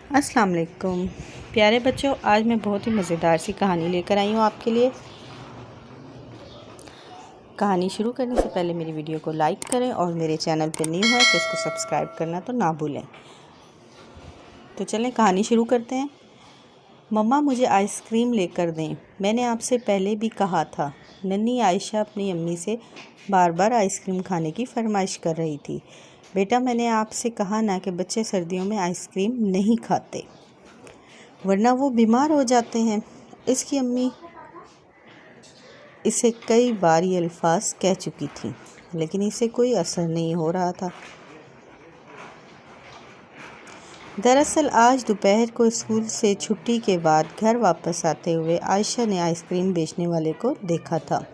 अस्सलाम वालेकुम प्यारे बच्चों, आज मैं बहुत ही मज़ेदार सी कहानी लेकर आई हूँ आपके लिए। कहानी शुरू करने से पहले मेरी वीडियो को लाइक करें और मेरे चैनल पर न्यू है तो इसको सब्सक्राइब करना तो ना भूलें। तो चलें कहानी शुरू करते हैं। मम्मा मुझे आइसक्रीम लेकर दें, मैंने आपसे पहले भी कहा था। नन्ही आयशा अपनी अम्मी से बार बार आइसक्रीम खाने की फरमाइश कर रही थी। बेटा, मैंने आपसे कहा ना कि बच्चे सर्दियों में आइसक्रीम नहीं खाते वरना वो बीमार हो जाते हैं। इसकी अम्मी इसे कई बार ये अल्फाज कह चुकी थी, लेकिन इसे कोई असर नहीं हो रहा था। दरअसल आज दोपहर को स्कूल से छुट्टी के बाद घर वापस आते हुए आयशा ने आइसक्रीम बेचने वाले को देखा था।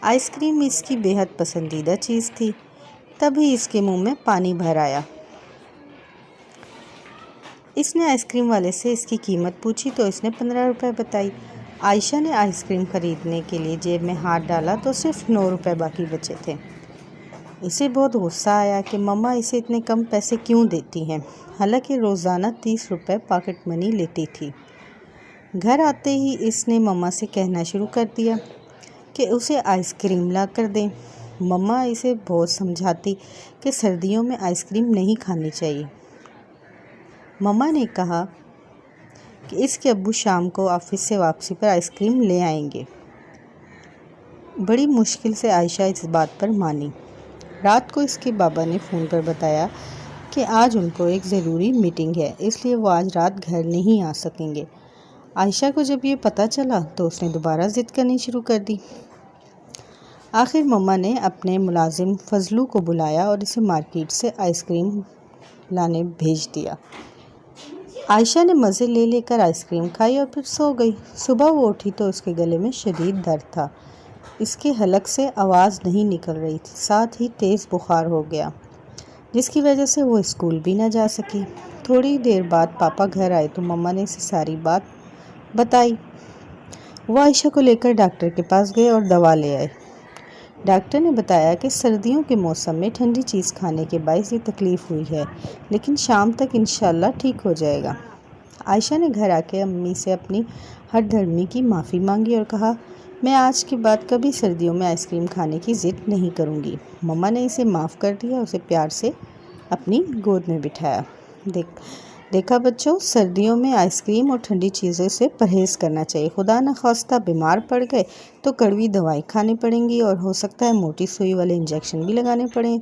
आइसक्रीम इसकी बेहद पसंदीदा चीज़ थी। तभी इसके मुंह में पानी भर आया। इसने आइसक्रीम वाले से इसकी कीमत पूछी तो इसने 15 रुपये बताई। आयशा ने आइसक्रीम ख़रीदने के लिए जेब में हाथ डाला तो सिर्फ 9 रुपये बाकी बचे थे। इसे बहुत गुस्सा आया कि मम्मा इसे इतने कम पैसे क्यों देती हैं, हालांकि रोज़ाना 30 रुपये पॉकेट मनी लेती थी। घर आते ही इसने मम्मा से कहना शुरू कर दिया कि उसे आइसक्रीम ला कर दें। मम्मा इसे बहुत समझाती कि सर्दियों में आइसक्रीम नहीं खानी चाहिए। मम्मा ने कहा कि इसके अब्बू शाम को ऑफिस से वापसी पर आइसक्रीम ले आएंगे। बड़ी मुश्किल से आयशा इस बात पर मानी। रात को इसके बाबा ने फ़ोन पर बताया कि आज उनको एक ज़रूरी मीटिंग है, इसलिए वो आज रात घर नहीं आ सकेंगे। आयशा को जब ये पता चला तो उसने दोबारा ज़िद करनी शुरू कर दी। आखिर मम्मा ने अपने मुलाजिम फजलू को बुलाया और इसे मार्केट से आइसक्रीम लाने भेज दिया। आयशा ने मज़े ले लेकर आइसक्रीम खाई और फिर सो गई। सुबह वो उठी तो उसके गले में शदीद दर्द था। इसके हलक से आवाज़ नहीं निकल रही थी, साथ ही तेज़ बुखार हो गया, जिसकी वजह से वो स्कूल भी ना जा सकी। थोड़ी देर बाद पापा घर आए तो मम्मा ने इसे सारी बात बताई। वो आयशा को लेकर डॉक्टर के पास गए और दवा ले आए। डॉक्टर ने बताया कि सर्दियों के मौसम में ठंडी चीज़ खाने के बायस ये तकलीफ़ हुई है, लेकिन शाम तक इंशाल्लाह ठीक हो जाएगा। आयशा ने घर आके अम्मी से अपनी हठधर्मी की माफ़ी मांगी और कहा, मैं आज के बाद कभी सर्दियों में आइसक्रीम खाने की ज़िद नहीं करूँगी। मम्मा ने इसे माफ़ कर दिया, उसे प्यार से अपनी गोद में बिठाया। देखा बच्चों, सर्दियों में आइसक्रीम और ठंडी चीज़ों से परहेज़ करना चाहिए। खुदा न खास्ता बीमार पड़ गए तो कड़वी दवाई खानी पड़ेंगी और हो सकता है मोटी सुई वाले इंजेक्शन भी लगाने पड़ें।